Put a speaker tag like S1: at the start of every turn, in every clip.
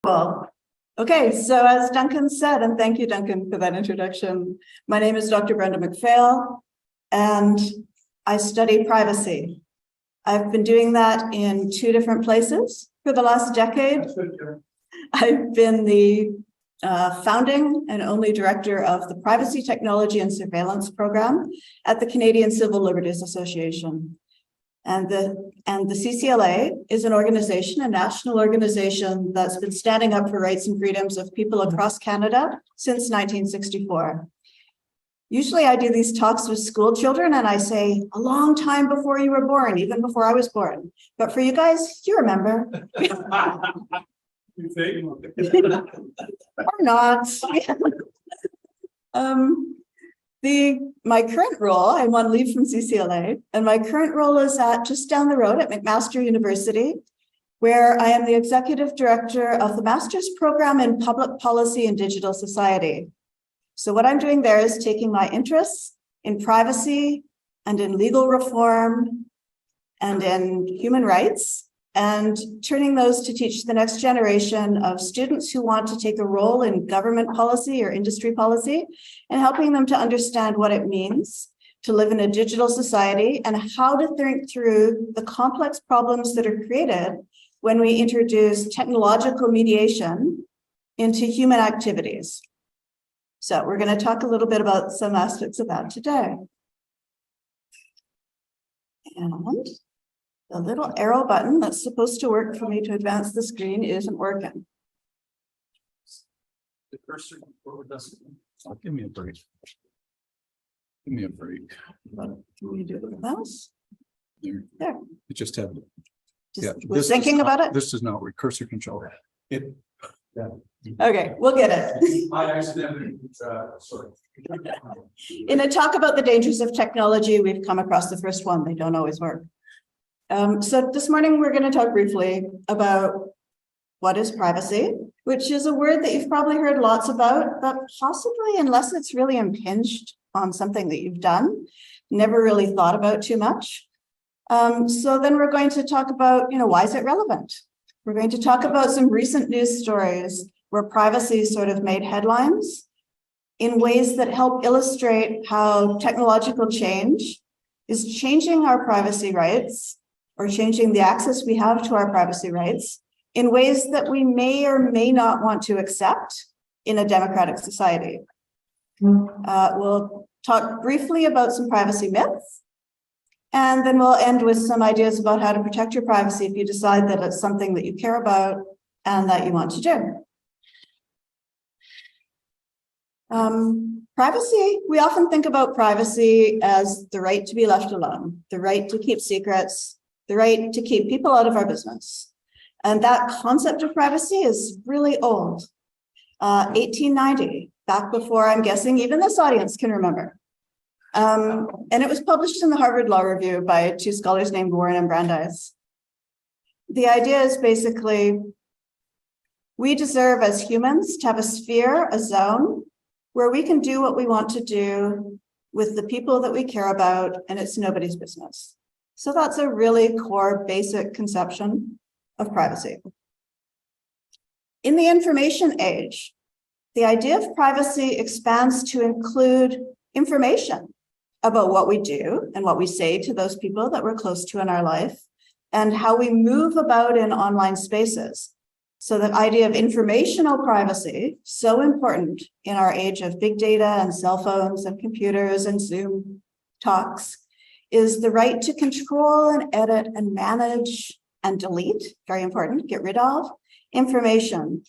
S1: Well, okay, so as Duncan said, and thank you, Duncan, for that introduction, my name is Dr. Brenda McPhail, and I study privacy. I've been doing that in 2 different places for the last decade. I've been the founding and only director of the Privacy, Technology and Surveillance Program at the Canadian Civil Liberties Association. And the CCLA is an organization, a national organization that's been standing up for rights and freedoms of people across Canada since 1964. Usually I do these talks with school children and I say, a long time before you were born, even before I was born. But for you guys, you remember. Or not. My current role, I'm on leave from CCLA, and my current role is just down the road at McMaster University, where I am the executive director of the master's program in public policy and digital society. So what I'm doing there is taking my interests in privacy and in legal reform and in human rights and turning those to teach the next generation of students who want to take a role in government policy or industry policy and helping them to understand what it means to live in a digital society and how to think through the complex problems that are created when we introduce technological mediation into human activities. So we're going to talk a little bit about some aspects of that today. And the little arrow button that's supposed to work for me to advance the screen isn't working.
S2: The cursor doesn't. Oh, give me a break. Give me a break.
S1: What can we do with the mouse? There.
S2: It just had.
S1: Was thinking about it.
S2: This is not cursor control. It. Yeah.
S1: Okay, we'll get it.
S2: I accidentally. Sorry.
S1: In a talk about the dangers of technology, we've come across the first one. They don't always work. So this morning, we're going to talk briefly about what is privacy, which is a word that you've probably heard lots about, but possibly, unless it's really impinged on something that you've done, never really thought about too much. So then we're going to talk about, why is it relevant? We're going to talk about some recent news stories where privacy sort of made headlines in ways that help illustrate how technological change is changing our privacy rights or changing the access we have to our privacy rights in ways that we may or may not want to accept in a democratic society. We'll talk briefly about some privacy myths, and then we'll end with some ideas about how to protect your privacy if you decide that it's something that you care about and that you want to do. Privacy, we often think about privacy as the right to be left alone, the right to keep secrets, the right to keep people out of our business. And that concept of privacy is really old, 1890, back before, I'm guessing, even this audience can remember. And it was published in the Harvard Law Review by 2 scholars named Warren and Brandeis. The idea is basically, we deserve as humans to have a sphere, a zone, where we can do what we want to do with the people that we care about, and it's nobody's business. So that's a really core, basic conception of privacy. In the information age, the idea of privacy expands to include information about what we do and what we say to those people that we're close to in our life, and how we move about in online spaces. So the idea of informational privacy, so important in our age of big data and cell phones and computers and Zoom talks, is the right to control and edit and manage and delete, very important, get rid of information.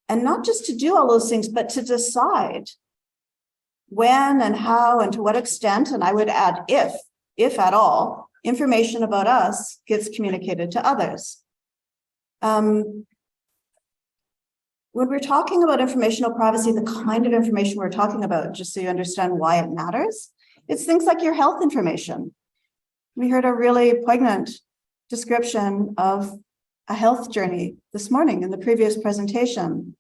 S1: And not just to do all those things, but to decide when and how and to what extent, and I would add if at all, information about us gets communicated to others. When we're talking about informational privacy, the kind of information we're talking about, just so you understand why it matters, it's things like your health information. We heard a really poignant description of a health journey this morning in the previous presentation.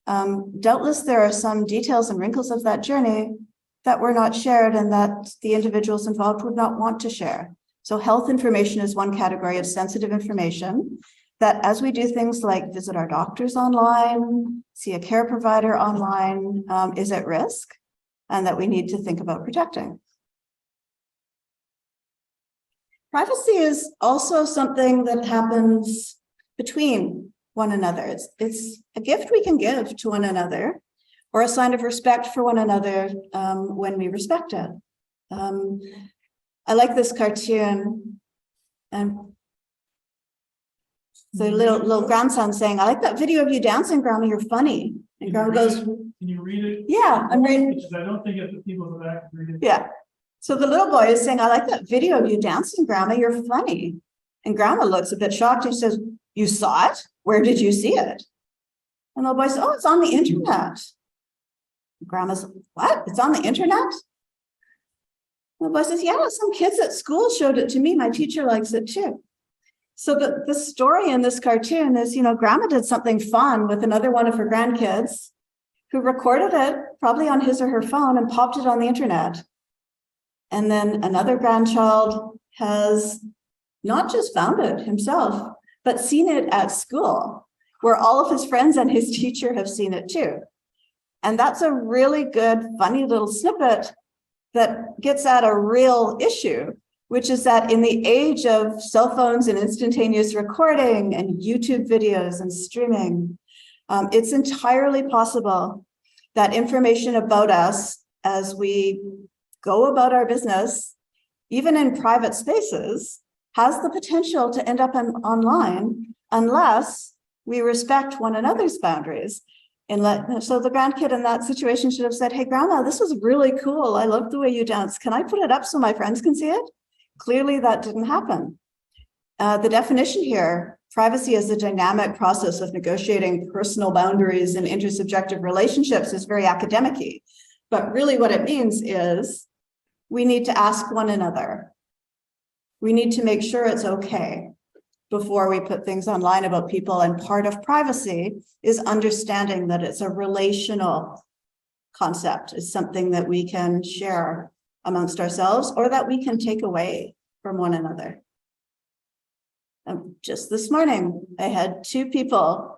S1: Doubtless there are some details and wrinkles of that journey that were not shared and that the individuals involved would not want to share. So health information is one category of sensitive information. that as we do things like visit our doctors online, see a care provider online, is at risk, and that we need to think about protecting. Privacy is also something that happens between one another. It's a gift we can give to one another, or a sign of respect for one another when we respect it. I like this cartoon, and the little grandson saying, "I like that video of you dancing, Grandma, you're funny." And Grandma goes,
S3: "Can you read it?"
S1: "Yeah, I'm reading."
S3: Because I don't think if the people in the back can read it.
S1: Yeah. So the little boy is saying, "I like that video of you dancing, Grandma, you're funny." And Grandma looks a bit shocked and says, "You saw it? Where did you see it?" And the little boy says, "Oh, it's on the internet." And Grandma's, "What? It's on the internet?" And the boy says, "Yeah, some kids at school showed it to me. My teacher likes it too." So the story in this cartoon is, Grandma did something fun with another one of her grandkids who recorded it probably on his or her phone and popped it on the internet. And then another grandchild has not just found it himself, but seen it at school, where all of his friends and his teacher have seen it too. And that's a really good, funny little snippet that gets at a real issue, which is that in the age of cell phones and instantaneous recording and YouTube videos and streaming, it's entirely possible that information about us as we go about our business, even in private spaces, has the potential to end up online unless we respect one another's boundaries. So the grandkid in that situation should have said, "Hey, Grandma, this was really cool. I love the way you dance. Can I put it up so my friends can see it?" Clearly, that didn't happen. The definition here, privacy as a dynamic process of negotiating personal boundaries in intersubjective relationships, is very academic-y. But really what it means is we need to ask one another. We need to make sure it's okay before we put things online about people. And part of privacy is understanding that it's a relational concept. It's something that we can share amongst ourselves or that we can take away from one another. Just this morning, I had 2 people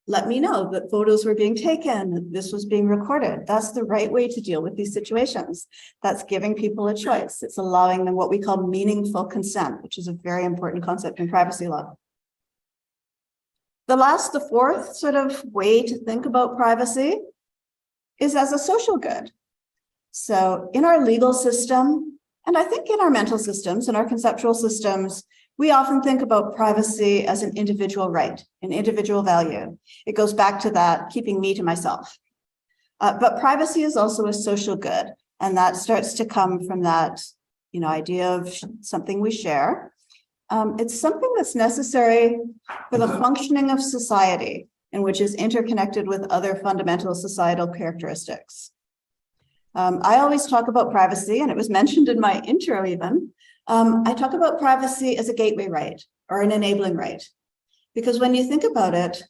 S1: let me know that photos were being taken, that this was being recorded. That's the right way to deal with these situations. That's giving people a choice. It's allowing them what we call meaningful consent, which is a very important concept in privacy law. The fourth sort of way to think about privacy is as a social good. So in our legal system, and I think in our mental systems and our conceptual systems, we often think about privacy as an individual right, an individual value. It goes back to that keeping me to myself. But privacy is also a social good, and that starts to come from that, idea of something we share. It's something that's necessary for the functioning of society, and which is interconnected with other fundamental societal characteristics. I always talk about privacy, and it was mentioned in my intro even. I talk about privacy as a gateway right or an enabling right, because when you think about it,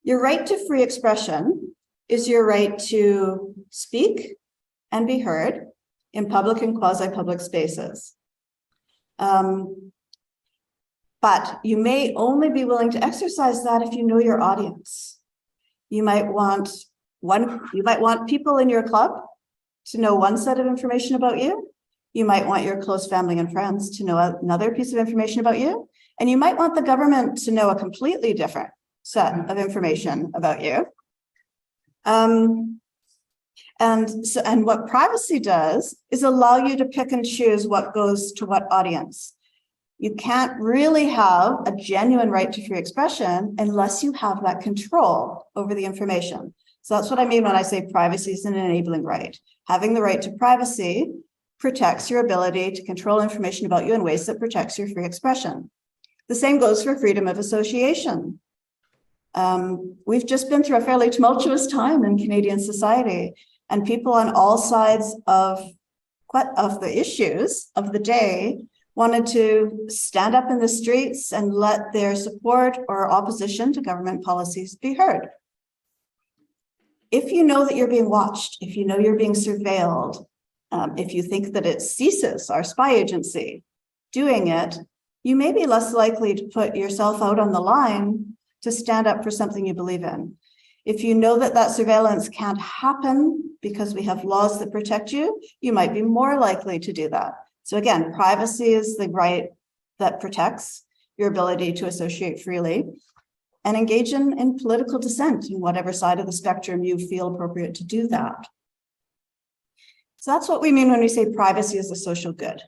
S1: your right to free expression is your right to speak and be heard in public and quasi-public spaces. But you may only be willing to exercise that if you know your audience. You might want people in your club to know one set of information about you. You might want your close family and friends to know another piece of information about you. And you might want the government to know a completely different set of information about you. And what privacy does is allow you to pick and choose what goes to what audience. You can't really have a genuine right to free expression unless you have that control over the information. So that's what I mean when I say privacy is an enabling right. Having the right to privacy protects your ability to control information about you in ways that protects your free expression. The same goes for freedom of association. We've just been through a fairly tumultuous time in Canadian society, and people on all sides of the issues of the day wanted to stand up in the streets and let their support or opposition to government policies be heard. If you know that you're being watched, if you know you're being surveilled, if you think that it's CSIS, our spy agency, doing it, you may be less likely to put yourself out on the line to stand up for something you believe in. If you know that that surveillance can't happen because we have laws that protect you, you might be more likely to do that. So again, privacy is the right that protects your ability to associate freely and engage in political dissent in whatever side of the spectrum you feel appropriate to do that. So that's what we mean when we say privacy is a social good.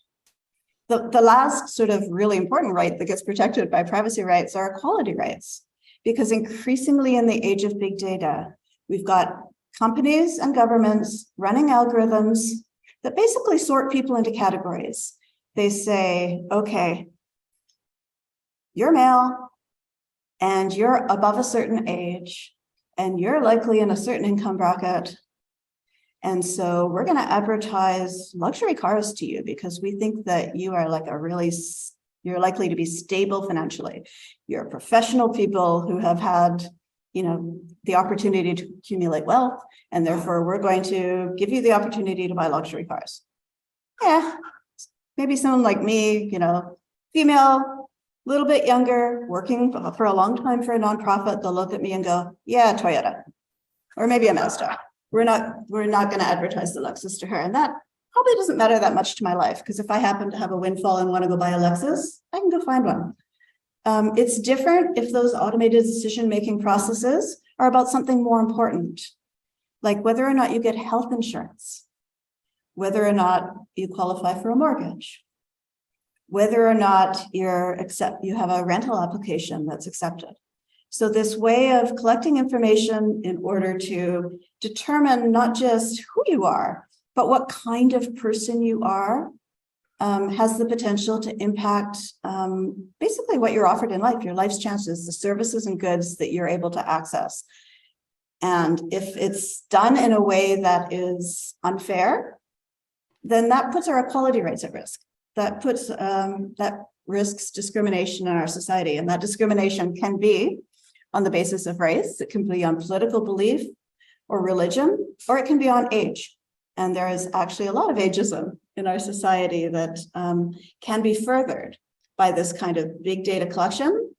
S1: The last sort of really important right that gets protected by privacy rights are equality rights, because increasingly in the age of big data, we've got companies and governments running algorithms that basically sort people into categories. They say, okay, you're male and you're above a certain age and you're likely in a certain income bracket. And so we're going to advertise luxury cars to you because we think that you are like you're likely to be stable financially. You're professional people who have had, the opportunity to accumulate wealth, and therefore we're going to give you the opportunity to buy luxury cars. Yeah, maybe someone like me, female, a little bit younger, working for a long time for a nonprofit, they'll look at me and go, yeah, Toyota, or maybe a Mazda. We're not going to advertise the Lexus to her. And that probably doesn't matter that much to my life, because if I happen to have a windfall and want to go buy a Lexus, I can go find one. It's different if those automated decision-making processes are about something more important, like whether or not you get health insurance, whether or not you qualify for a mortgage, whether or not you have a rental application that's accepted. So this way of collecting information in order to determine not just who you are, but what kind of person you are, has the potential to impact basically what you're offered in life, your life's chances, the services and goods that you're able to access. And if it's done in a way that is unfair, then that puts our equality rights at risk. That risks discrimination in our society. And that discrimination can be on the basis of race, it can be on political belief or religion, or it can be on age. And there is actually a lot of ageism in our society that can be furthered by this kind of big data collection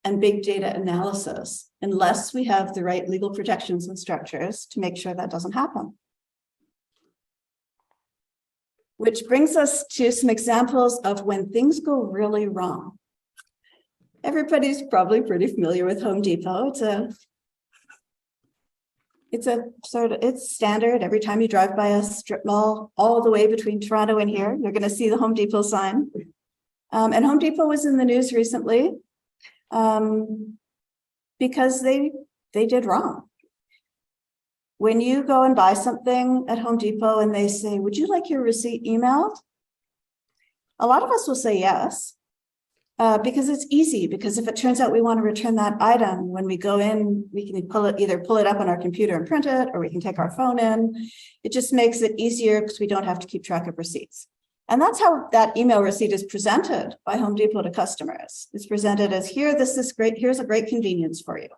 S1: and big data analysis, unless we have the right legal protections and structures to make sure that doesn't happen. Which brings us to some examples of when things go really wrong. Everybody's probably pretty familiar with Home Depot. It's standard. Every time you drive by a strip mall, all the way between Toronto and here, you're going to see the Home Depot sign. And Home Depot was in the news recently because they did wrong. When you go and buy something at Home Depot and they say, would you like your receipt emailed? A lot of us will say yes. Because it's easy, because if it turns out we want to return that item, when we go in, we can either pull it up on our computer and print it, or we can take our phone in. It just makes it easier because we don't have to keep track of receipts. And that's how that email receipt is presented by Home Depot to customers. It's presented as, this is great, here's a great convenience for you.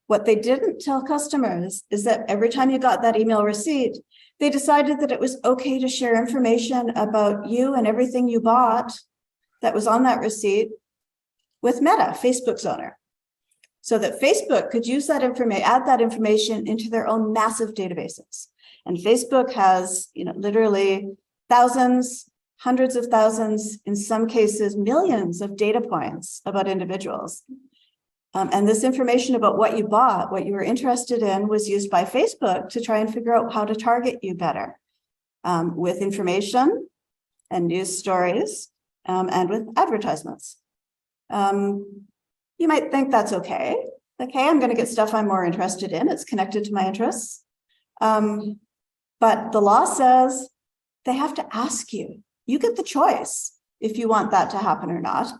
S1: What they didn't tell customers is that every time you got that email receipt, they decided that it was okay to share information about you and everything you bought that was on that receipt with Meta, Facebook's owner, so that Facebook could use that information, add that information into their own massive databases. And Facebook has, literally thousands, hundreds of thousands, in some cases, millions of data points about individuals. And this information about what you bought, what you were interested in, was used by Facebook to try and figure out how to target you better with information and news stories. And with advertisements. You might think that's okay. Like, hey, I'm going to get stuff I'm more interested in. It's connected to my interests. But the law says they have to ask you. You get the choice if you want that to happen or not.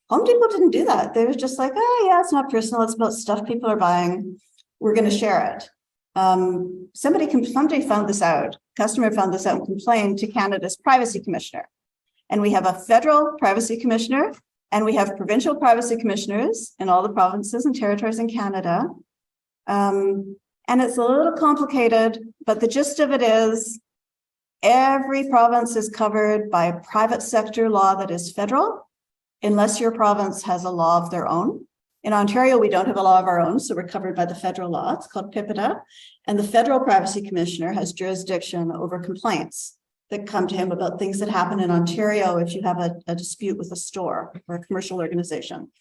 S1: Home Depot didn't do that. They were just like, oh, yeah, it's not personal. It's about stuff people are buying. We're going to share it. Somebody found this out. Customer found this out and complained to Canada's privacy commissioner. And we have a federal privacy commissioner, and we have provincial privacy commissioners in all the provinces and territories in Canada. And it's a little complicated, but the gist of it is every province is covered by a private sector law that is federal, unless your province has a law of their own In Ontario, we don't have a law of our own, so we're covered by the federal law. It's called PIPEDA. And the Federal Privacy Commissioner has jurisdiction over complaints that come to him about things that happen in Ontario if you have a dispute with a store or a commercial organization.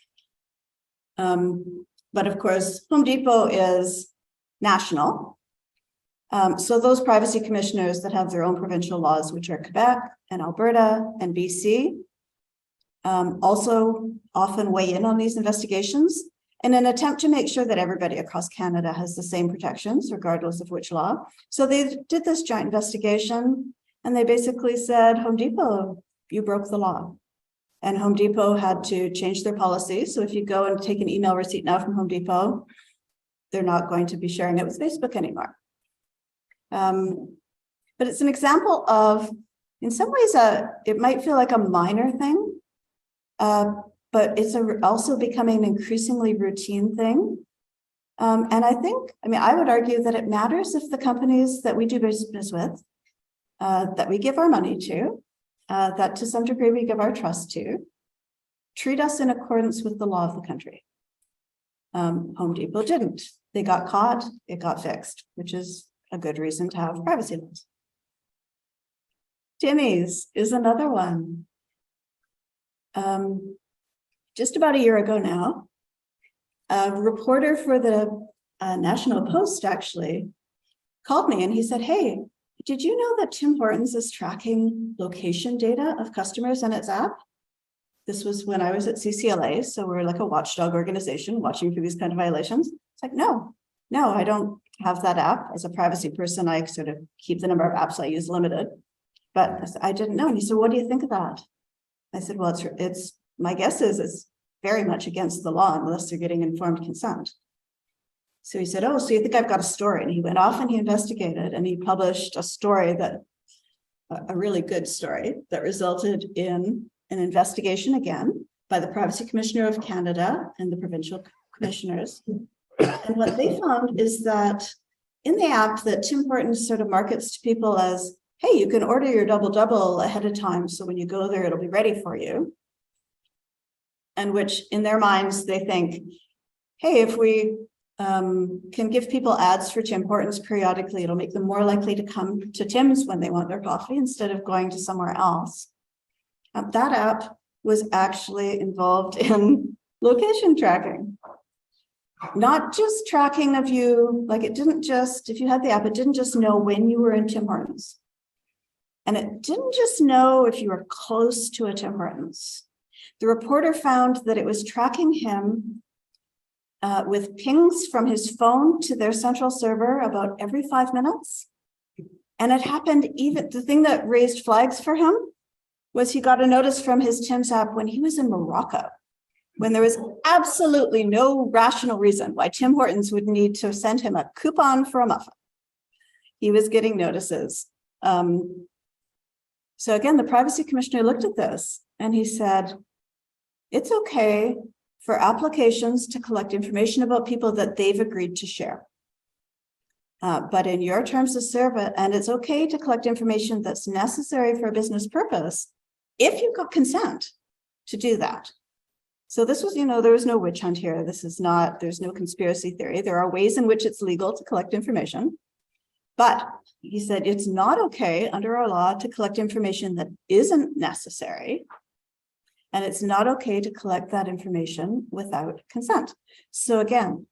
S1: But of course, Home Depot is national. So those privacy commissioners that have their own provincial laws, which are Quebec and Alberta and BC, also often weigh in on these investigations in an attempt to make sure that everybody across Canada has the same protections, regardless of which law. So they did this joint investigation and they basically said, Home Depot, you broke the law. And Home Depot had to change their policy. So if you go and take an email receipt now from Home Depot, they're not going to be sharing it with Facebook anymore. But it's an example of, in some ways, it might feel like a minor thing, but it's also becoming an increasingly routine thing. And I mean, I would argue that it matters if the companies that we do business with, that we give our money to, that to some degree we give our trust to, treat us in accordance with the law of the country. Home Depot didn't. They got caught, it got fixed, which is a good reason to have privacy laws. Timmy's is another one. Just about a year ago now, a reporter for the National Post actually called me and he said, hey, did you know that Tim Hortons is tracking location data of customers in its app? This was when I was at CCLA, so we're like a watchdog organization watching for these kind of violations. It's like, no, I don't have that app. As a privacy person, I sort of keep the number of apps I use limited. But I didn't know. And he said, what do you think of that? I said, well, it's my guess is it's very much against the law unless they're getting informed consent. So he said, oh, so you think I've got a story? And he went off and he investigated and he published a story a really good story that resulted in an investigation again by the Privacy Commissioner of Canada and the provincial commissioners. And what they found is that in the app that Tim Hortons sort of markets to people as, hey, you can order your double ahead of time. So when you go there, it'll be ready for you. And which in their minds, they think, hey, if we can give people ads for Tim Hortons periodically, it'll make them more likely to come to Tim's when they want their coffee instead of going to somewhere else. That app was actually involved in location tracking. Not just tracking of you, like it didn't just, if you had the app, it didn't just know when you were in Tim Hortons. And it didn't just know if you were close to a Tim Hortons. The reporter found that it was tracking him with pings from his phone to their central server about every 5 minutes. And it happened even, the thing that raised flags for him was he got a notice from his Tim's app when he was in Morocco, when there was absolutely no rational reason why Tim Hortons would need to send him a coupon for a muffin. He was getting notices. So again, the privacy commissioner looked at this and he said, it's okay for applications to collect information about people that they've agreed to share. But in your terms of service, and it's okay to collect information that's necessary for a business purpose if you've got consent to do that. So this was, there was no witch hunt here. This is not, there's no conspiracy theory. There are ways in which it's legal to collect information. But he said it's not okay under our law to collect information that isn't necessary. And it's not okay to collect that information without consent. So again,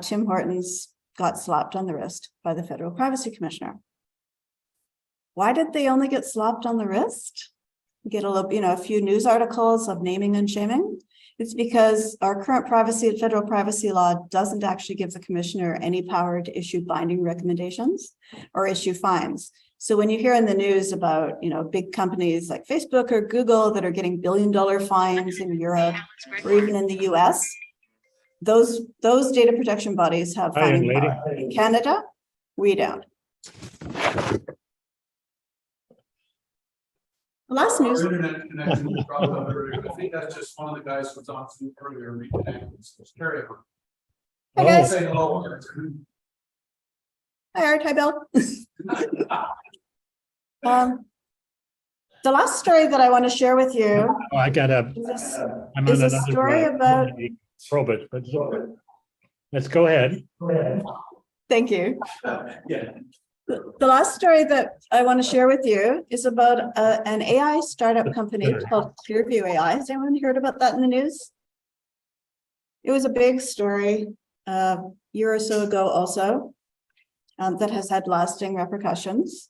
S1: Tim Hortons got slapped on the wrist by the Federal Privacy Commissioner. Why did they only get slapped on the wrist? Get a few news articles of naming and shaming. It's because our current federal privacy law doesn't actually give the commissioner any power to issue binding recommendations or issue fines. So when you hear in the news about, big companies like Facebook or Google that are getting billion-dollar fines in Europe or even in the US, those data protection bodies have fining power. In Canada, we don't. The last news.
S2: Internet connection dropped out earlier. I think that's just one of the guys who was on Zoom earlier reconnecting. Carry on.
S1: Hey guys.
S2: Say hello.
S1: Hi Art, hi Bill. The last story that I want to share with you.
S4: Oh, I got
S1: is a story about
S4: PROBUS, but let's go ahead.
S1: Thank you.
S2: Yeah.
S1: The last story that I want to share with you is about an AI startup company called Clearview AI. Has anyone heard about that in the news? It was a big story a year or so ago also that has had lasting repercussions.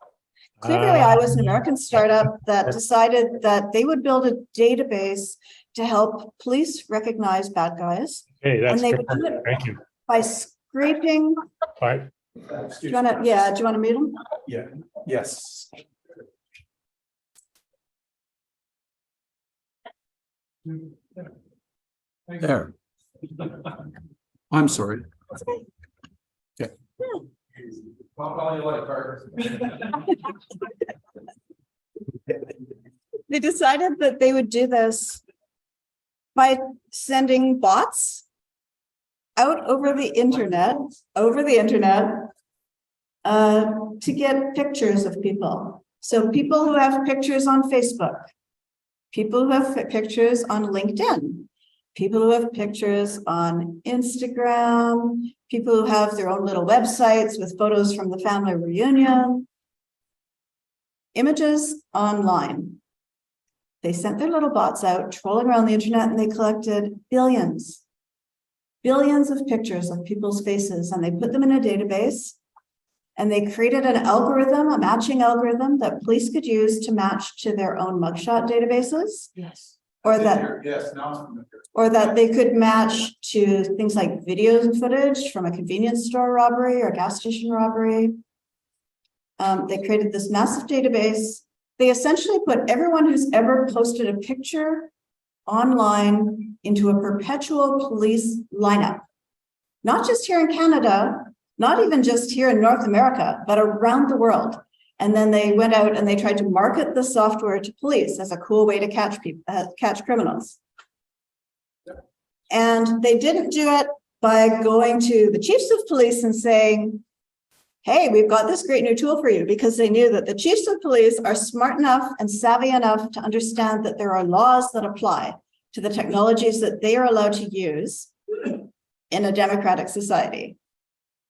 S1: Clearview AI was an American startup that decided that they would build a database to help police recognize bad guys.
S4: Okay, that's
S1: And they
S4: good.
S1: would do it
S4: Thank you.
S1: by scraping.
S4: All right.
S1: Do you want to mute them?
S2: Yeah, yes. There. I'm sorry. Okay.
S1: They decided that they would do this by sending bots out over the internet, to get pictures of people. So people who have pictures on Facebook, people who have pictures on LinkedIn, people who have pictures on Instagram, people who have their own little websites with photos from the family reunion, images online. They sent their little bots out, trolling around the internet, and they collected billions of pictures of people's faces, and they put them in a database, and they created an algorithm, a matching algorithm that police could use to match to their own mugshot databases.
S2: Yes.
S1: Or that they could match to things like video footage from a convenience store robbery or gas station robbery. They created this massive database. They essentially put everyone who's ever posted a picture online into a perpetual police lineup, not just here in Canada, not even just here in North America, but around the world. And then they went out and they tried to market the software to police as a cool way to catch people, catch criminals. And they didn't do it by going to the chiefs of police and saying, hey, we've got this great new tool for you, because they knew that the chiefs of police are smart enough and savvy enough to understand that there are laws that apply to the technologies that they are allowed to use in a democratic society.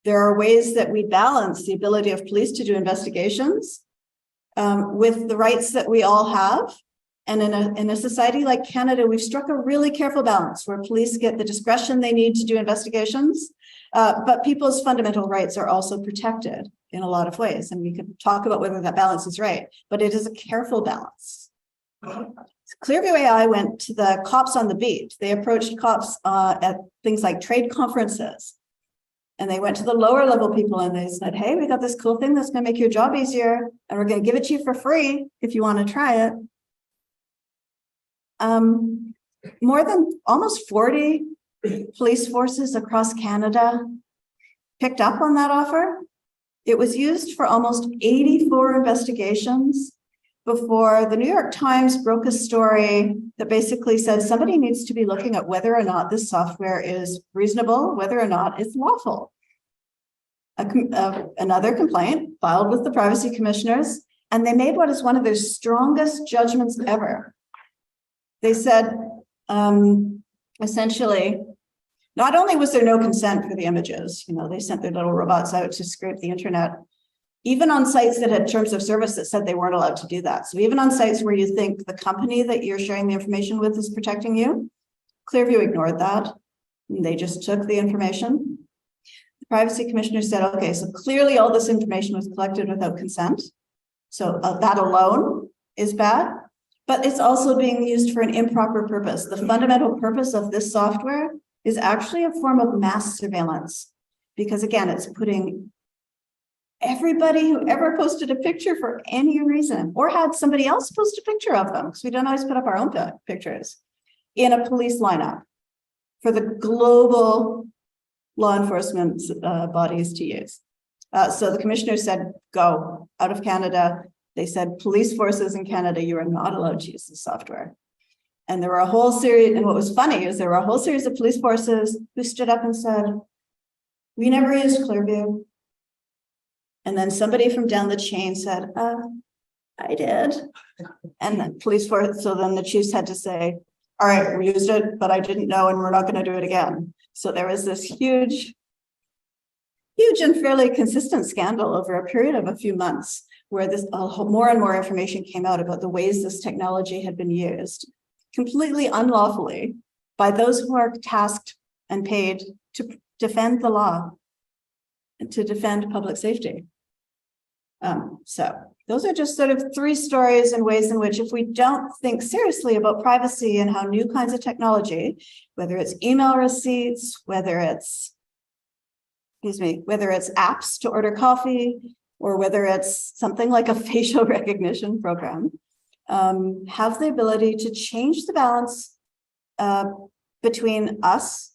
S1: There are ways that we balance the ability of police to do investigations with the rights that we all have. And in a society like Canada, we've struck a really careful balance where police get the discretion they need to do investigations, but people's fundamental rights are also protected in a lot of ways. And we could talk about whether that balance is right, but it is a careful balance. Clearview AI went to the cops on the beat. They approached cops at things like trade conferences. And they went to the lower level people and they said, hey, we got this cool thing that's going to make your job easier. And we're going to give it to you for free if you want to try it. More than almost 40 police forces across Canada picked up on that offer. It was used for almost 84 investigations before the New York Times broke a story that basically said somebody needs to be looking at whether or not this software is reasonable, whether or not it's lawful. Another complaint filed with the privacy commissioners, and they made what is one of their strongest judgments ever. They said, essentially, not only was there no consent for the images, they sent their little robots out to scrape the internet, even on sites that had terms of service that said they weren't allowed to do that. So even on sites where you think the company that you're sharing the information with is protecting you, Clearview ignored that. They just took the information. The privacy commissioner said, okay, so clearly all this information was collected without consent. So that alone is bad, but it's also being used for an improper purpose. The fundamental purpose of this software is actually a form of mass surveillance, because again, it's putting everybody who ever posted a picture for any reason or had somebody else post a picture of them, because we don't always put up our own pictures, in a police lineup for the global law enforcement bodies to use. So the commissioner said, go out of Canada. They said, police forces in Canada, you are not allowed to use this software. And there were a whole series, and what was funny is there were a whole series of police forces who stood up and said, we never used Clearview. And then somebody from down the chain said, I did. And the police force, so then the chiefs had to say, all right, we used it, but I didn't know, and we're not going to do it again. So there was this huge and fairly consistent scandal over a period of a few months where this more and more information came out about the ways this technology had been used completely unlawfully by those who are tasked and paid to defend the law and to defend public safety. So those are just sort of three stories and ways in which, if we don't think seriously about privacy and how new kinds of technology, whether it's email receipts, whether it's apps to order coffee, or whether it's something like a facial recognition program, have the ability to change the balance between us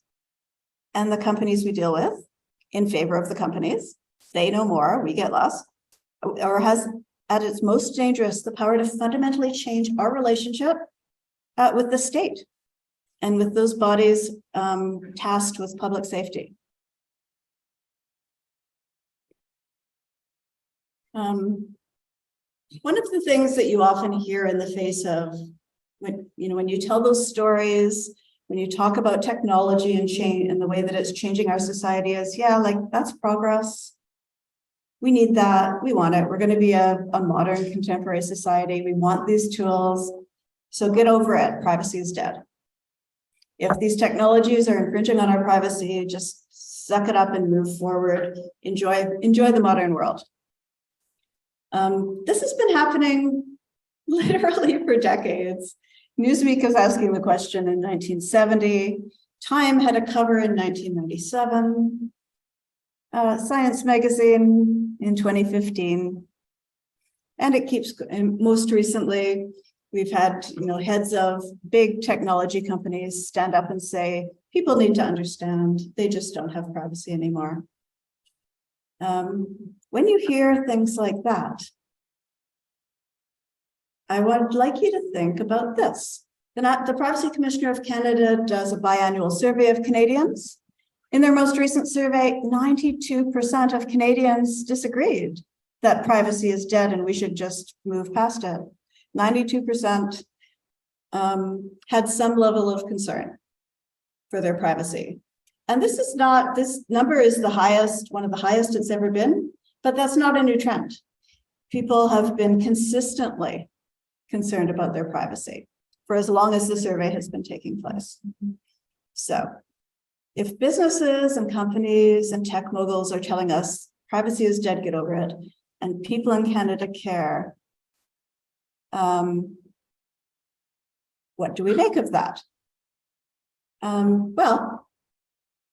S1: and the companies we deal with in favor of the companies. They know more, we get less, or has at its most dangerous the power to fundamentally change our relationship with the state and with those bodies tasked with public safety. One of the things that you often hear in the face of when you tell those stories, when you talk about technology and change and the way that it's changing our society is, yeah, like that's progress. We need that. We want it. We're going to be a modern contemporary society. We want these tools. So get over it. Privacy is dead. If these technologies are infringing on our privacy, just suck it up and move forward. Enjoy the modern world. This has been happening literally for decades. Newsweek was asking the question in 1970. Time had a cover in 1997. Science magazine in 2015. And it keeps, and most recently, we've had heads of big technology companies stand up and say, people need to understand, they just don't have privacy anymore. When you hear things like that, I would like you to think about this. The Privacy Commissioner of Canada does a biannual survey of Canadians. In their most recent survey, 92% of Canadians disagreed that privacy is dead and we should just move past it. 92% had some level of concern for their privacy. And this number is the highest, one of the highest it's ever been, but that's not a new trend. People have been consistently concerned about their privacy for as long as the survey has been taking place. So if businesses and companies and tech moguls are telling us privacy is dead, get over it, and people in Canada care, what do we make of that? Well,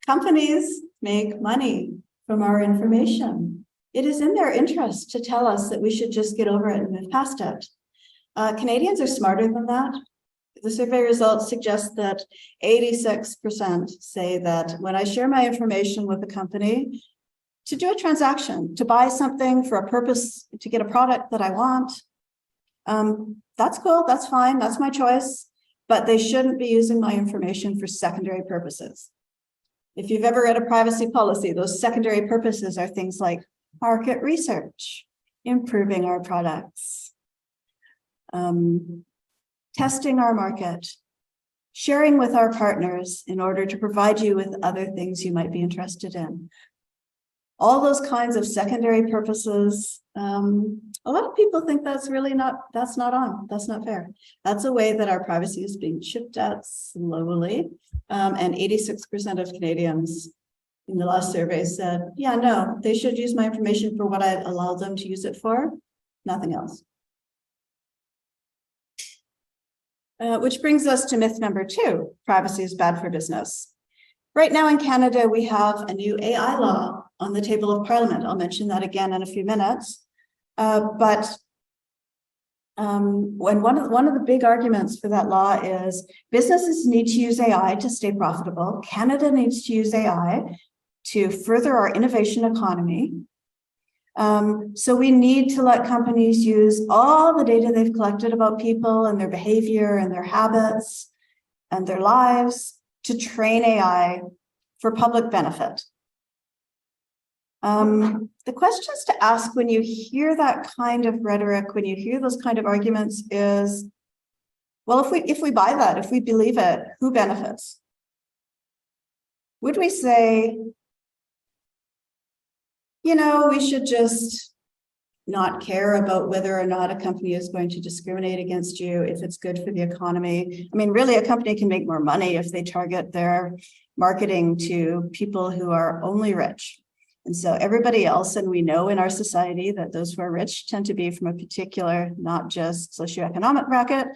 S1: companies make money from our information. It is in their interest to tell us that we should just get over it and move past it. Canadians are smarter than that. The survey results suggest that 86% say that when I share my information with a company to do a transaction, to buy something for a purpose, to get a product that I want, that's cool, that's fine, that's my choice, but they shouldn't be using my information for secondary purposes. If you've ever read a privacy policy, those secondary purposes are things like market research, improving our products, testing our market, sharing with our partners in order to provide you with other things you might be interested in. All those kinds of secondary purposes, a lot of people think that's not fair. That's a way that our privacy is being chipped at slowly. And 86% of Canadians in the last survey said, yeah, no, they should use my information for what I allow them to use it for, nothing else. Which brings us to myth number 2, privacy is bad for business. Right now in Canada, we have a new AI law on the table of Parliament. I'll mention that again in a few minutes. When one of the big arguments for that law is businesses need to use AI to stay profitable. Canada needs to use AI to further our innovation economy. So we need to let companies use all the data they've collected about people and their behavior and their habits and their lives to train AI for public benefit. The questions to ask when you hear that kind of rhetoric, when you hear those kind of arguments is, Well, if we buy that, if we believe it, who benefits? Would we say, we should just not care about whether or not a company is going to discriminate against you if it's good for the economy? I mean, really, a company can make more money if they target their marketing to people who are only rich. And so everybody else, and we know in our society that those who are rich tend to be from a particular, not just socioeconomic bracket,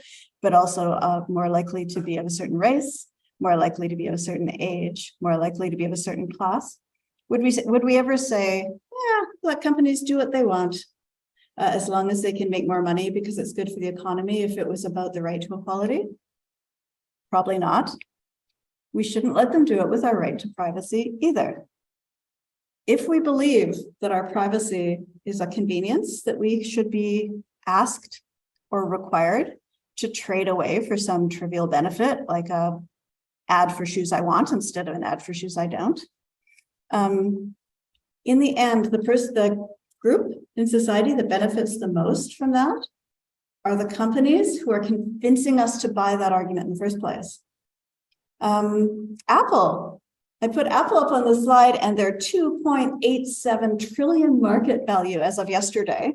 S1: but also more likely to be of a certain race, more likely to be of a certain age, more likely to be of a certain class. Would we ever say, yeah, let companies do what they want, as long as they can make more money because it's good for the economy, if it was about the right to equality? Probably not. We shouldn't let them do it with our right to privacy either. If we believe that our privacy is a convenience that we should be asked or required to trade away for some trivial benefit, like a ad for shoes I want instead of an ad for shoes I don't, in the end, the group in society that benefits the most from that are the companies who are convincing us to buy that argument in the first place. Apple. I put Apple up on the slide, and their 2.87 trillion market value as of yesterday,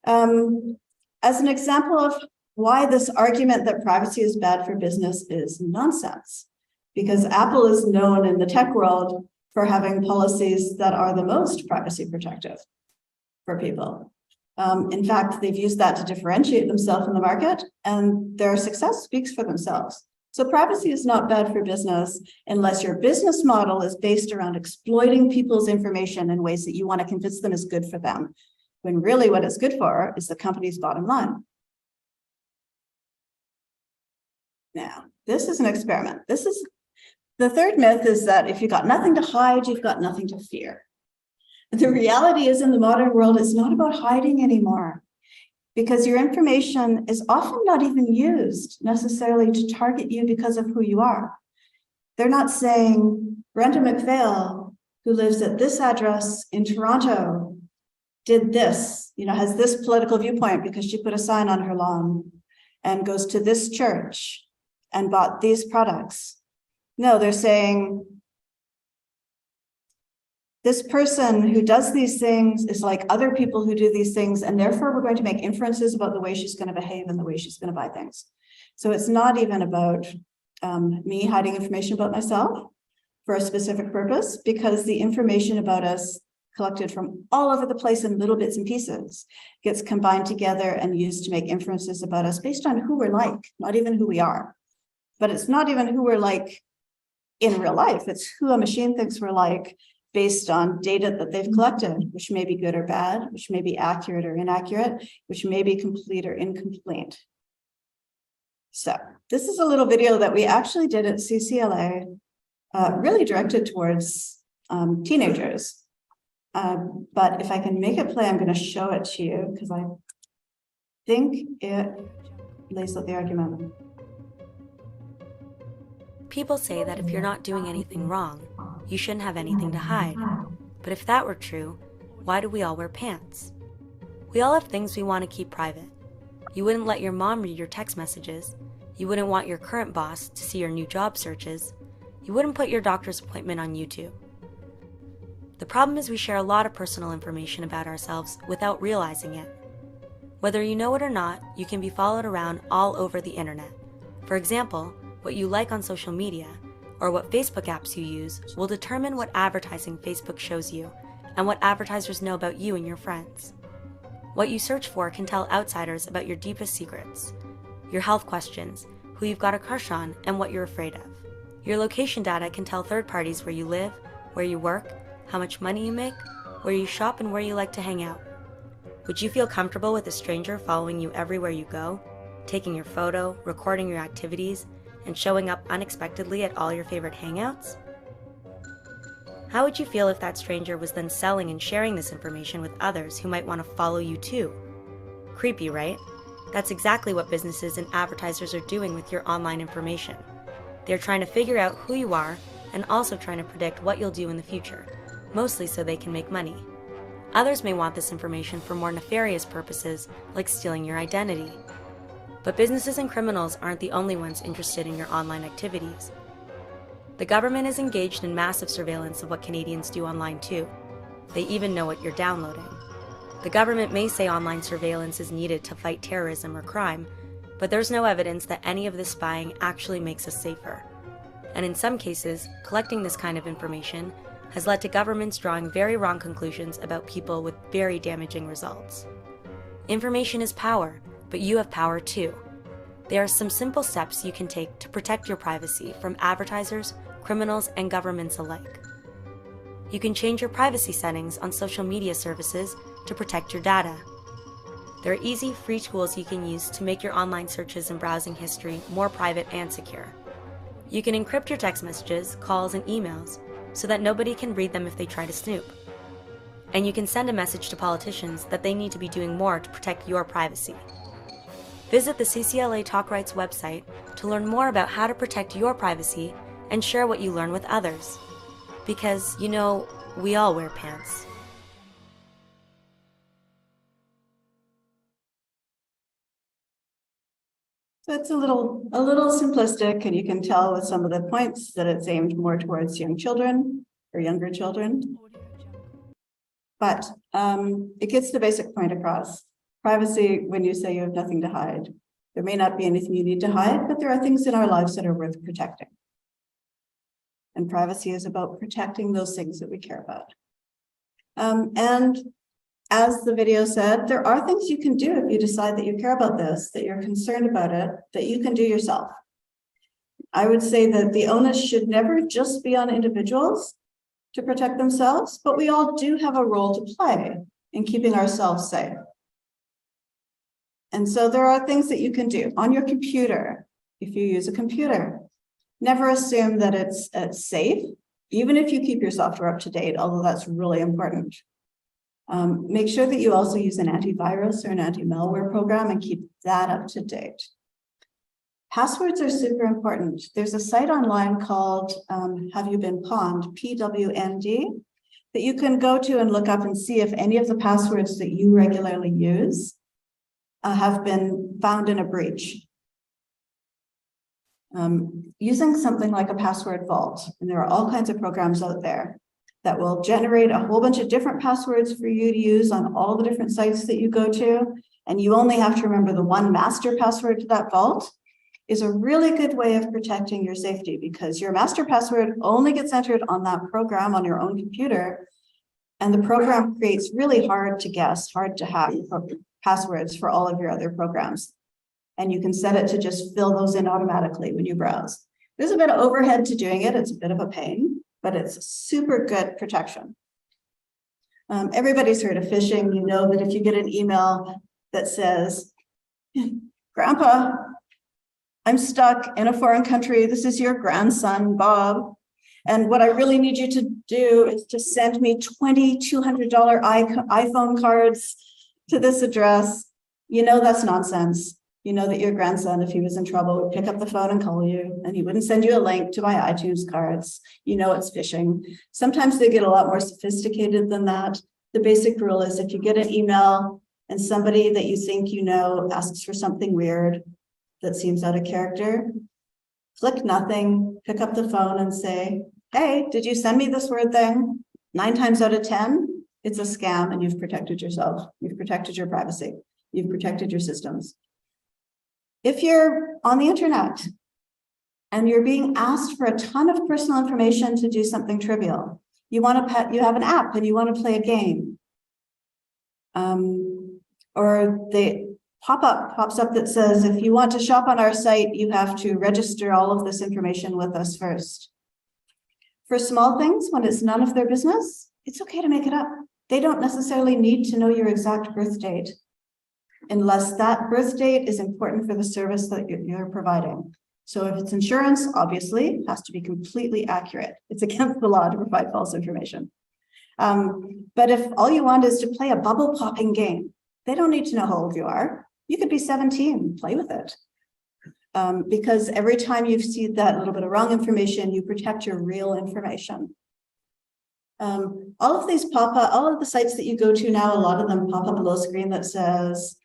S1: as an example of why this argument that privacy is bad for business is nonsense. Because Apple is known in the tech world for having policies that are the most privacy protective for people. In fact, they've used that to differentiate themselves in the market, and their success speaks for themselves. So privacy is not bad for business unless your business model is based around exploiting people's information in ways that you want to convince them is good for them, when really what it's good for is the company's bottom line. Now, this is an experiment. The third myth is that if you've got nothing to hide, you've got nothing to fear. The reality is, in the modern world, it's not about hiding anymore, because your information is often not even used necessarily to target you because of who you are. They're not saying, Brenda McPhail, who lives at this address in Toronto, did this, has this political viewpoint because she put a sign on her lawn and goes to this church and bought these products. No, they're saying, this person who does these things is like other people who do these things, and therefore we're going to make inferences about the way she's going to behave and the way she's going to buy things. So it's not even about me hiding information about myself for a specific purpose, because the information about us collected from all over the place in little bits and pieces gets combined together and used to make inferences about us based on who we're like, not even who we are. But it's not even who we're like in real life. It's who a machine thinks we're like based on data that they've collected, which may be good or bad, which may be accurate or inaccurate, which may be complete or incomplete. So this is a little video that we actually did at CCLA, really directed towards teenagers. But if I can make it play, I'm going to show it to you because I think it lays out the argument.
S5: People say that if you're not doing anything wrong, you shouldn't have anything to hide. But if that were true, why do we all wear pants? We all have things we want to keep private. You wouldn't let your mom read your text messages. You wouldn't want your current boss to see your new job searches. You wouldn't put your doctor's appointment on YouTube. The problem is we share a lot of personal information about ourselves without realizing it. Whether you know it or not, you can be followed around all over the internet. For example, what you like on social media, or what Facebook apps you use, will determine what advertising Facebook shows you, and what advertisers know about you and your friends. What you search for can tell outsiders about your deepest secrets, your health questions, who you've got a crush on, and what you're afraid of. Your location data can tell third parties where you live, where you work, how much money you make, where you shop, and where you like to hang out. Would you feel comfortable with a stranger following you everywhere you go, taking your photo, recording your activities, and showing up unexpectedly at all your favorite hangouts? How would you feel if that stranger was then selling and sharing this information with others who might want to follow you too? Creepy, right? That's exactly what businesses and advertisers are doing with your online information. They're trying to figure out who you are and also trying to predict what you'll do in the future, mostly so they can make money. Others may want this information for more nefarious purposes, like stealing your identity. But businesses and criminals aren't the only ones interested in your online activities. The government is engaged in massive surveillance of what Canadians do online too. They even know what you're downloading. The government may say online surveillance is needed to fight terrorism or crime, but there's no evidence that any of this spying actually makes us safer. And in some cases, collecting this kind of information has led to governments drawing very wrong conclusions about people with very damaging results. Information is power, but you have power too. There are some simple steps you can take to protect your privacy from advertisers, criminals, and governments alike. You can change your privacy settings on social media services to protect your data. There are easy, free tools you can use to make your online searches and browsing history more private and secure. You can encrypt your text messages, calls, and emails so that nobody can read them if they try to snoop. And you can send a message to politicians that they need to be doing more to protect your privacy. Visit the CCLA Talk Rights website to learn more about how to protect your privacy and share what you learn with others. Because, you know, we all wear pants.
S1: So it's a little simplistic, and you can tell with some of the points that it's aimed more towards young children or younger children. But it gets the basic point across. Privacy, when you say you have nothing to hide, there may not be anything you need to hide, but there are things in our lives that are worth protecting. And privacy is about protecting those things that we care about. And as the video said, there are things you can do if you decide that you care about this, that you're concerned about it, that you can do yourself. I would say that the onus should never just be on individuals to protect themselves, but we all do have a role to play in keeping ourselves safe. And so there are things that you can do on your computer. If you use a computer, never assume that it's safe, even if you keep your software up to date, although that's really important. Make sure that you also use an antivirus or an anti-malware program and keep that up to date. Passwords are super important. There's a site online called Have You Been Pwned, PWND, that you can go to and look up and see if any of the passwords that you regularly use have been found in a breach. Using something like a password vault, and there are all kinds of programs out there that will generate a whole bunch of different passwords for you to use on all the different sites that you go to, and you only have to remember the one master password to that vault, is a really good way of protecting your safety, because your master password only gets entered on that program on your own computer, and the program creates really hard to guess, hard to hack passwords for all of your other programs. And you can set it to just fill those in automatically when you browse. There's a bit of overhead to doing it. It's a bit of a pain, but it's super good protection. Everybody's heard of phishing. You know that if you get an email that says, Grandpa, I'm stuck in a foreign country. This is your grandson, Bob. And what I really need you to do is to send me 20 $200 iPhone cards to this address. You know that's nonsense. You know that your grandson, if he was in trouble, would pick up the phone and call you, and he wouldn't send you a link to buy iTunes cards. You know it's phishing. Sometimes they get a lot more sophisticated than that. The basic rule is if you get an email and somebody that you think you know asks for something weird that seems out of character, click nothing, pick up the phone and say, hey, did you send me this weird thing? 9 times out of 10, it's a scam, and you've protected yourself. You've protected your privacy. You've protected your systems. If you're on the internet and you're being asked for a ton of personal information to do something trivial, you have an app and you want to play a game, or the pop-up pops up that says, if you want to shop on our site, you have to register all of this information with us first. For small things, when it's none of their business, it's okay to make it up. They don't necessarily need to know your exact birth date, unless that birth date is important for the service that you're providing. So if it's insurance, obviously, it has to be completely accurate. It's against the law to provide false information. But if all you want is to play a bubble popping game, they don't need to know how old you are. You could be 17, play with it. Because every time you see that little bit of wrong information, you protect your real information. All of these pop up, all of the sites that you go to now, a lot of them pop up a little screen that says,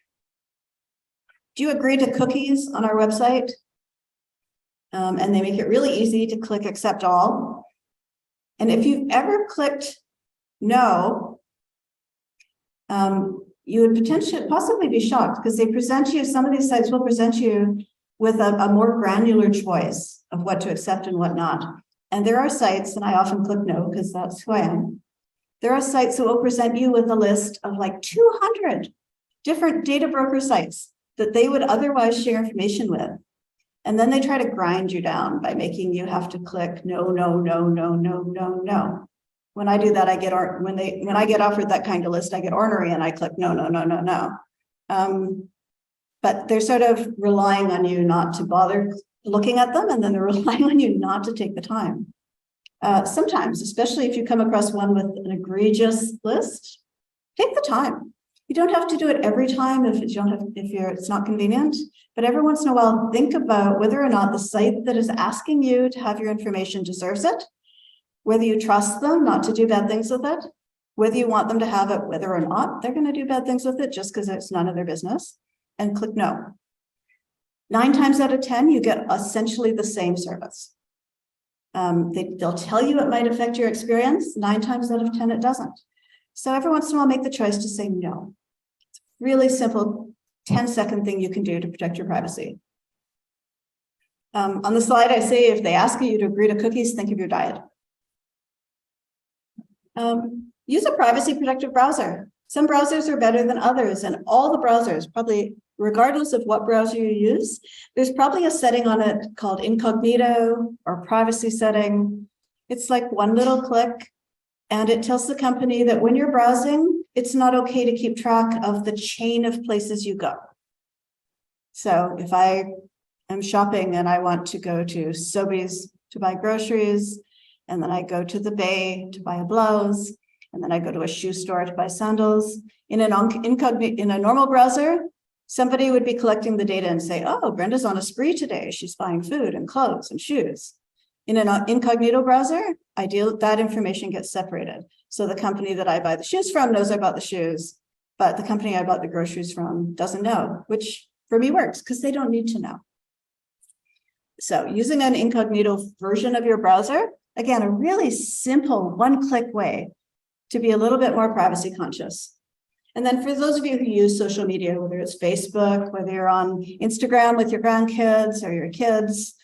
S1: Do you agree to cookies on our website? And they make it really easy to click accept all. And if you've ever clicked no, you would possibly be shocked because they present you, some of these sites will present you with a more granular choice of what to accept and what not. And there are sites, and I often click no because that's who I am. There are sites that will present you with a list of like 200 different data broker sites that they would otherwise share information with. And then they try to grind you down by making you have to click no, no, no, no, no, no, no. When I do that, I get when I get offered that kind of list, I get ornery and I click no, no, no, no, no. But they're sort of relying on you not to bother looking at them, and then they're relying on you not to take the time. Sometimes, especially if you come across one with an egregious list, take the time. You don't have to do it every time if it's not convenient, but every once in a while, think about whether or not the site that is asking you to have your information deserves it, whether you trust them not to do bad things with it, whether you want them to have it, whether or not they're going to do bad things with it just because it's none of their business, and click no. 9 times out of 10, you get essentially the same service. They'll tell you it might affect your experience. 9 times out of 10, it doesn't. So every once in a while, make the choice to say no. It's a really simple 10-second thing you can do to protect your privacy. On the slide, I say if they ask you to agree to cookies, think of your diet. Use a privacy protective browser. Some browsers are better than others, and all the browsers, probably regardless of what browser you use, there's probably a setting on it called incognito or privacy setting. It's like one little click, and it tells the company that when you're browsing, it's not okay to keep track of the chain of places you go. So if I am shopping and I want to go to Sobeys to buy groceries, and then I go to the Bay to buy a blouse, and then I go to a shoe store to buy sandals, in a normal browser, somebody would be collecting the data and say, oh, Brenda's on a spree today. She's buying food and clothes and shoes. In an incognito browser, that information gets separated. So the company that I buy the shoes from knows I bought the shoes, but the company I bought the groceries from doesn't know, which for me works because they don't need to know. So using an incognito version of your browser, again, a really simple one-click way to be a little bit more privacy conscious. And then for those of you who use social media, whether it's Facebook, whether you're on Instagram with your grandkids or your kids,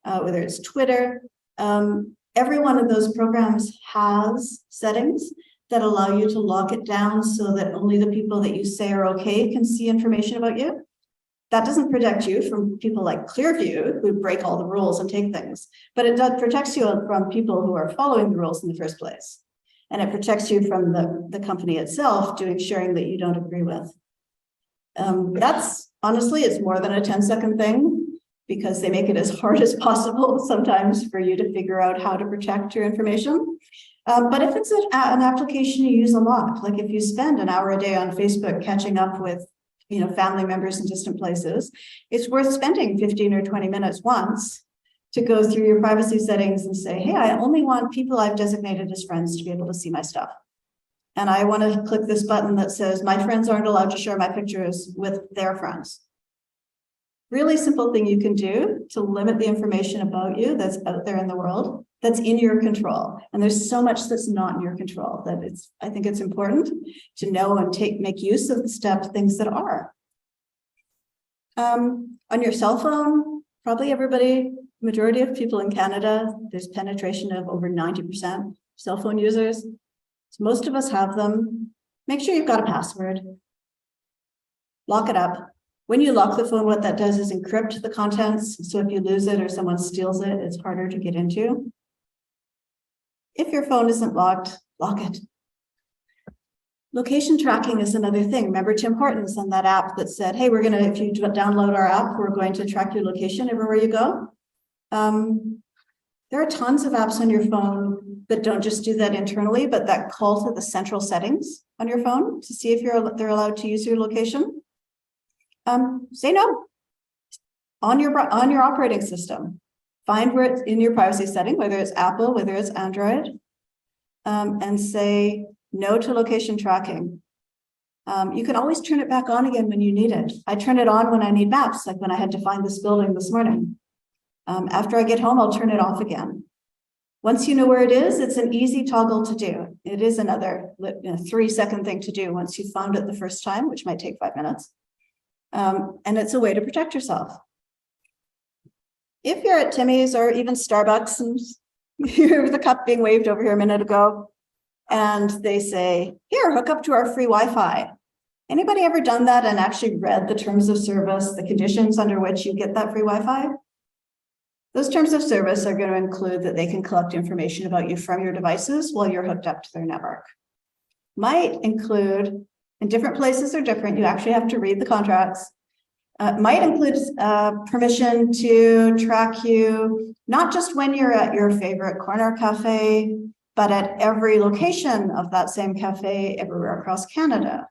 S1: whether it's Twitter, every one of those programs has settings that allow you to lock it down so that only the people that you say are okay can see information about you. That doesn't protect you from people like Clearview who break all the rules and take things, but it does protects you from people who are following the rules in the first place. And it protects you from the company itself doing sharing that you don't agree with. That's honestly, it's more than a 10-second thing because they make it as hard as possible sometimes for you to figure out how to protect your information. But if it's an application you use a lot, like if you spend an hour a day on Facebook catching up with family members in distant places, it's worth spending 15 or 20 minutes once to go through your privacy settings and say, hey, I only want people I've designated as friends to be able to see my stuff. And I want to click this button that says, my friends aren't allowed to share my pictures with their friends. Really simple thing you can do to limit the information about you that's out there in the world, that's in your control. And there's so much that's not in your control that I think it's important to know and make use of the things that are. On your cell phone, probably majority of people in Canada, there's penetration of over 90% cell phone users. So most of us have them. Make sure you've got a password. Lock it up. When you lock the phone, what that does is encrypt the contents. So if you lose it or someone steals it, it's harder to get into. If your phone isn't locked, lock it. Location tracking is another thing. Remember Tim Hortons and that app that said, hey, if you download our app, we're going to track your location everywhere you go. There are tons of apps on your phone that don't just do that internally, but that call to the central settings on your phone to see if they're allowed to use your location. Say no on your operating system. Find where it's in your privacy setting, whether it's Apple, whether it's Android, and say no to location tracking. You can always turn it back on again when you need it. I turn it on when I need maps, like when I had to find this building this morning. After I get home, I'll turn it off again. Once you know where it is, it's an easy toggle to do. It is another 3-second thing to do once you've found it the first time, which might take 5 minutes. And it's a way to protect yourself. If you're at Timmy's or even Starbucks and you hear the cup being waved over here a minute ago, and they say, here, hook up to our free Wi-Fi. Anybody ever done that and actually read the terms of service, the conditions under which you get that free Wi-Fi? Those terms of service are going to include that they can collect information about you from your devices while you're hooked up to their network. Might include, and different places are different, you actually have to read the contracts. Might include permission to track you, not just when you're at your favorite corner cafe, but at every location of that same cafe everywhere across Canada.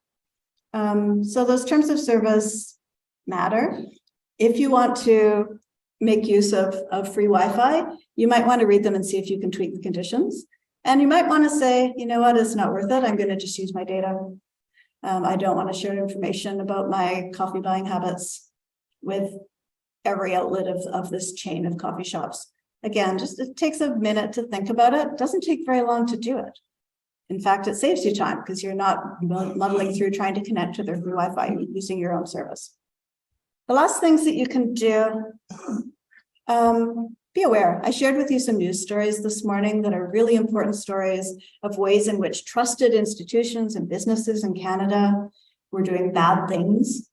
S1: So those terms of service matter. If you want to make use of free Wi-Fi, you might want to read them and see if you can tweak the conditions. And you might want to say, you know what, it's not worth it. I'm going to just use my data. I don't want to share information about my coffee buying habits with every outlet of this chain of coffee shops. Again, just it takes a minute to think about it. It doesn't take very long to do it. In fact, it saves you time because you're not muddling through trying to connect to their free Wi-Fi using your own service. The last things that you can do, be aware. I shared with you some news stories this morning that are really important stories of ways in which trusted institutions and businesses in Canada were doing bad things.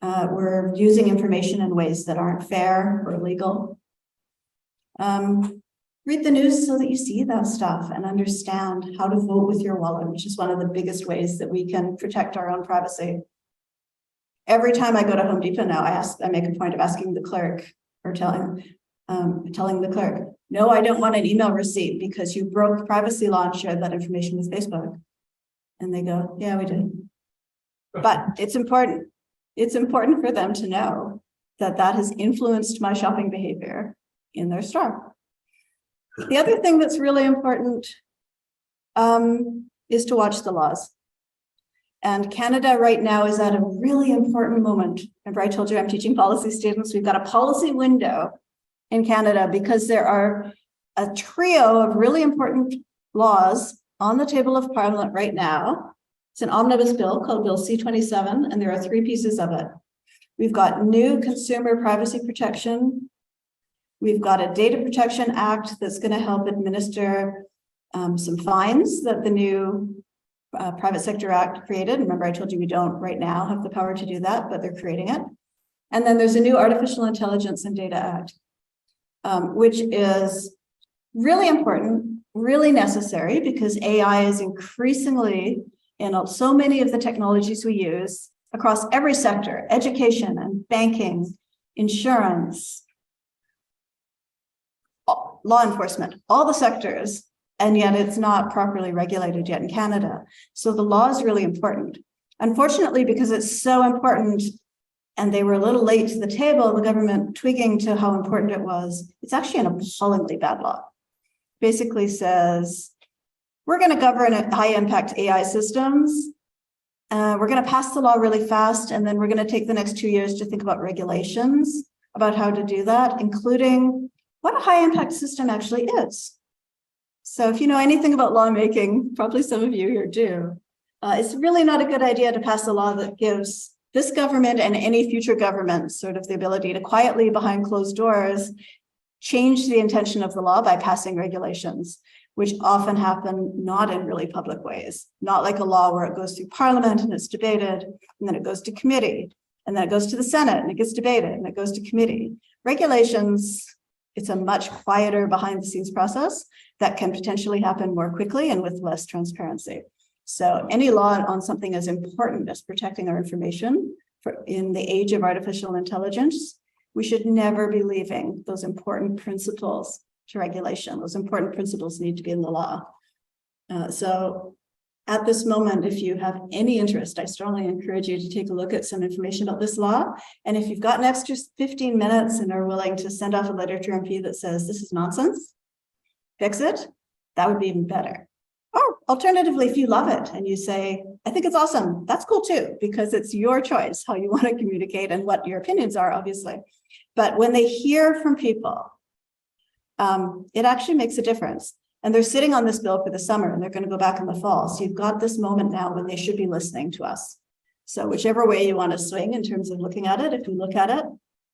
S1: We're using information in ways that aren't fair or legal. Read the news so that you see that stuff and understand how to vote with your wallet, which is one of the biggest ways that we can protect our own privacy. Every time I go to Home Depot now, I make a point of asking the clerk or telling the clerk, no, I don't want an email receipt because you broke privacy law and shared that information with Facebook. And they go, yeah, we did. But it's important. It's important for them to know that that has influenced my shopping behavior in their store. The other thing that's really important is to watch the laws. And Canada right now is at a really important moment. Remember, I told you I'm teaching policy students. We've got a policy window in Canada because there are a trio of really important laws on the table of Parliament right now. It's an omnibus bill called Bill C-27, and there are 3 pieces of it. We've got new consumer privacy protection. We've got a Data Protection Act that's going to help administer some fines that the new Private Sector Act created. Remember, I told you we don't right now have the power to do that, but they're creating it. And then there's a new Artificial Intelligence and Data Act, which is really important, really necessary, because AI is increasingly in so many of the technologies we use across every sector, education and banking, insurance, law enforcement, all the sectors, and yet it's not properly regulated yet in Canada. So the law is really important. Unfortunately, because it's so important and they were a little late to the table, the government tweaking to how important it was, it's actually an appallingly bad law. Basically says, we're going to govern high impact AI systems. We're going to pass the law really fast, and then we're going to take the next 2 years to think about regulations about how to do that, including what a high impact system actually is. So if you know anything about lawmaking, probably some of you here do, it's really not a good idea to pass a law that gives this government and any future government sort of the ability to quietly behind closed doors change the intention of the law by passing regulations, which often happen not in really public ways, not like a law where it goes through Parliament and it's debated, and then it goes to committee, and then it goes to the Senate and it gets debated and it goes to committee. Regulations, it's a much quieter behind the scenes process that can potentially happen more quickly and with less transparency. So any law on something as important as protecting our information in the age of artificial intelligence, we should never be leaving those important principles to regulation. Those important principles need to be in the law. So at this moment, if you have any interest, I strongly encourage you to take a look at some information about this law. And if you've got an extra 15 minutes and are willing to send off a letter to your MP that says this is nonsense, fix it, that would be even better. Or alternatively, if you love it and you say, I think it's awesome, that's cool too, because it's your choice how you want to communicate and what your opinions are, obviously. But when they hear from people, it actually makes a difference. And they're sitting on this bill for the summer and they're going to go back in the fall. So you've got this moment now when they should be listening to us. So whichever way you want to swing in terms of looking at it, if you look at it,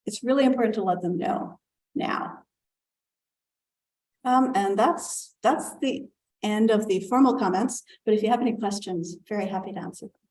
S1: it's really important to let them know now. And that's the end of the formal comments. But if you have any questions, very happy to answer them.